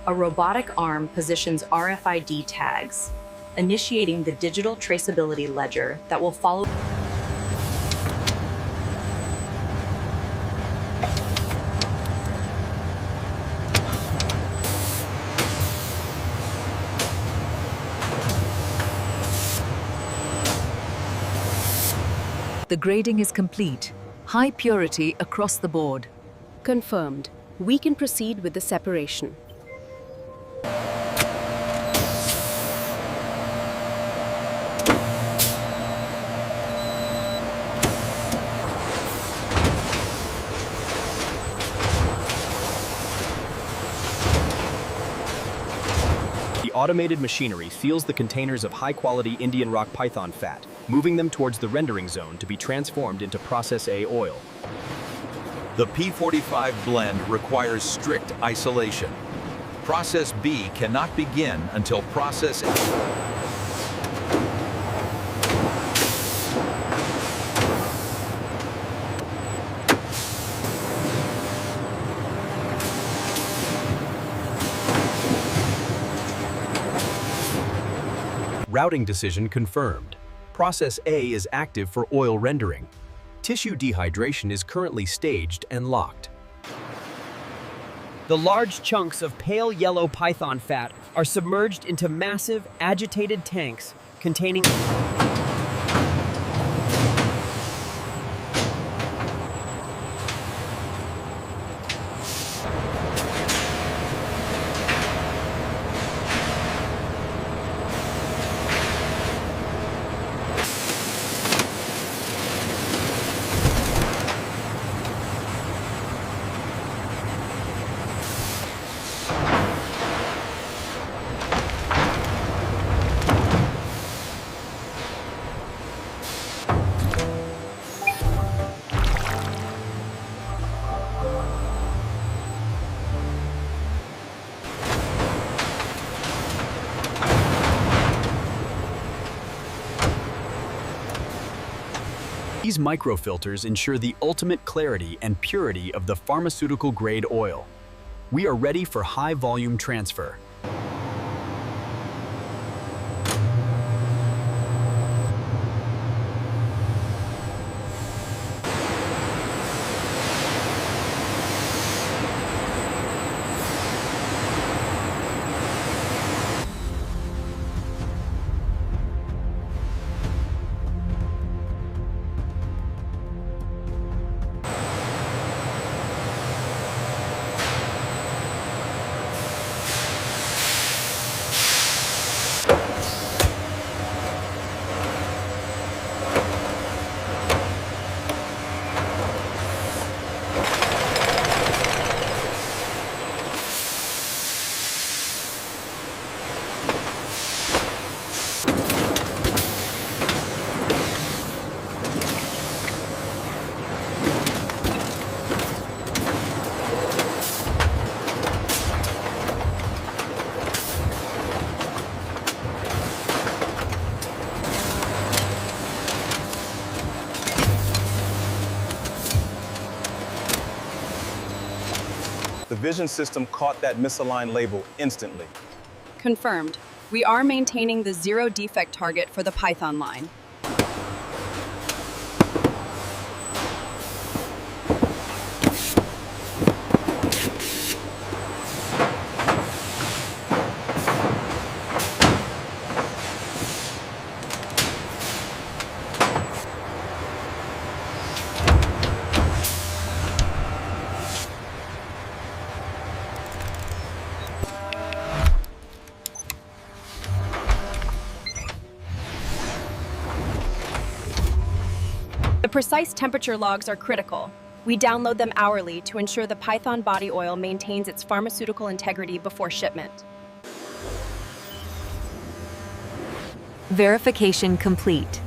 A robotic arm positions RFID tags, initiating the digital traceability ledger that will follow. The grading is complete. High purity across the board. Confirmed. We can proceed with the separation. The automated machinery seals the containers of high-quality Indian rock python fat, moving them towards the rendering zone to be transformed into Process A oil. The P-45 blend requires strict isolation. Process B cannot begin until Process A. Routing decision confirmed. Process A is active for oil rendering. Tissue dehydration is currently staged and locked. The large chunks of pale yellow python fat are submerged into massive, agitated tanks containing... These microfilters ensure the ultimate clarity and purity of the pharmaceutical-grade oil. We are ready for high-volume transfer. The vision system caught that misaligned label instantly. Confirmed. We are maintaining the zero defect target for the Python line. The precise temperature logs are critical. We download them hourly to ensure the Python body oil maintains its pharmaceutical integrity before shipment. Verification complete.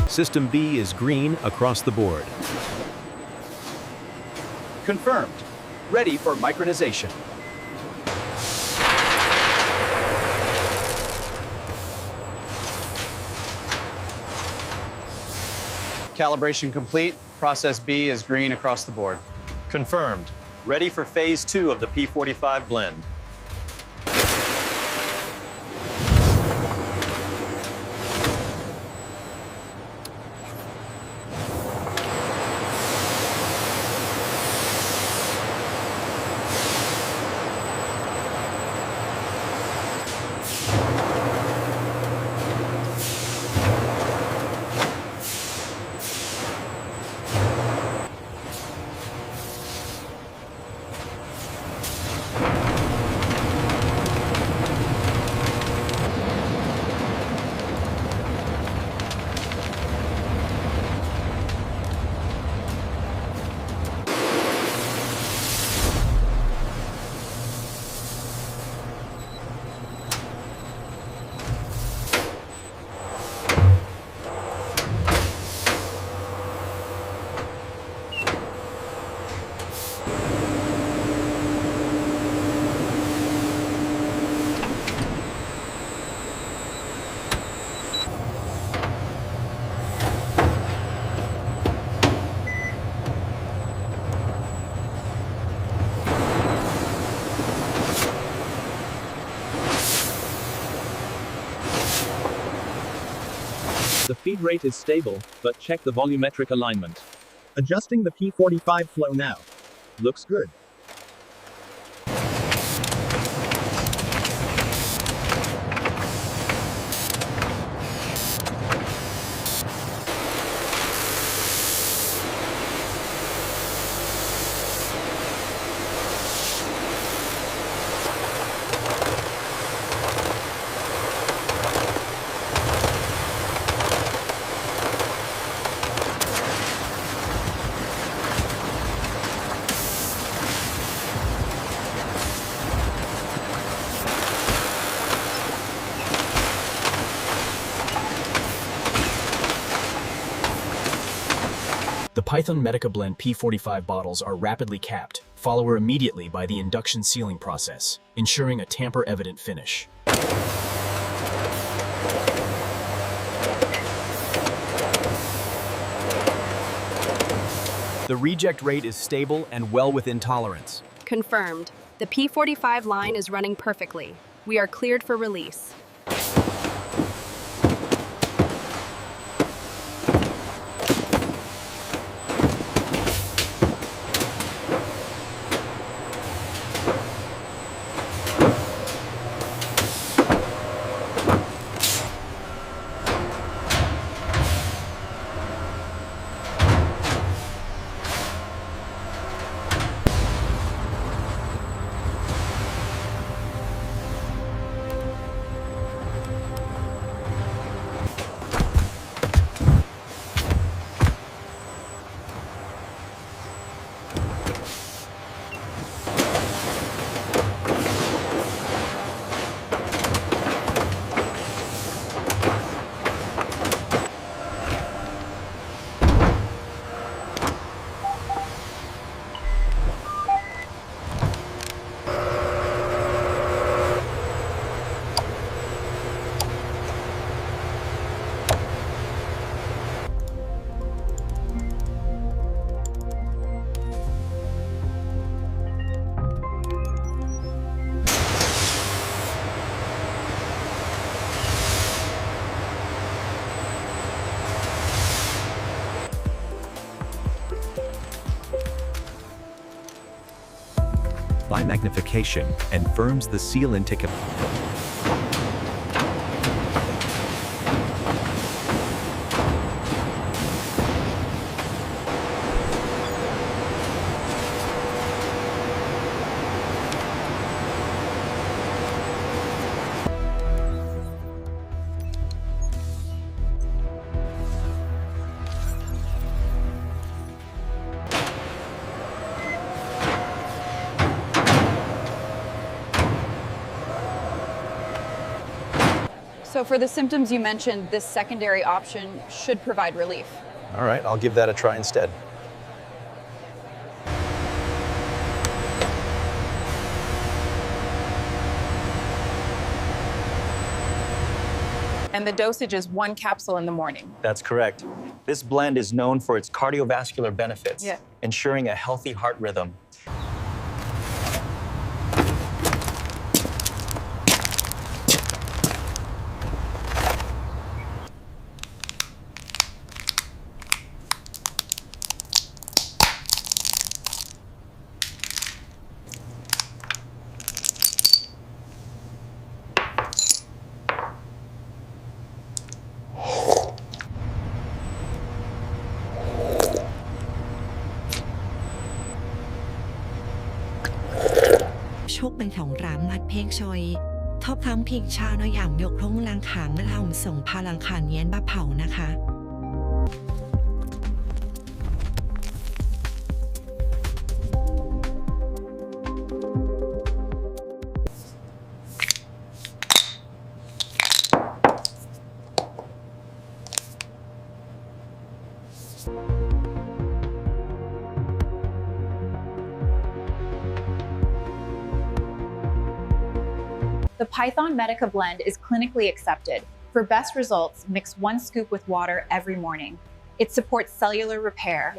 System B is green across the board. Confirmed. Ready for micronization. Calibration complete. Process B is green across the board. Confirmed. Ready for phase 2 of the P-45 blend. The feed rate is stable, but check the volumetric alignment. Adjusting the P-45 flow now. Looks good. The Python Medica Blend P-45 bottles are rapidly capped, followed immediately by the induction sealing process, ensuring a tamper-evident finish. The reject rate is stable and well within tolerance. Confirmed. The P-45 line is running perfectly. We are cleared for release. By magnification and firms the seal intake. So for the symptoms you mentioned, this secondary option should provide relief. All right, I'll give that a try instead. And the dosage is 1 capsule in the morning. That's correct. This blend is known for its cardiovascular benefits, ensuring a healthy heart rhythm. Chúc bình thổng rám mặt phê choi Thóp thắng phê cha nó giảm nhục thông lang khángและทำส่งพลังขานเย็นบะเผานะคะ The Python Medica Blend is clinically accepted. For best results, mix 1 scoop with water every morning. It supports cellular repair,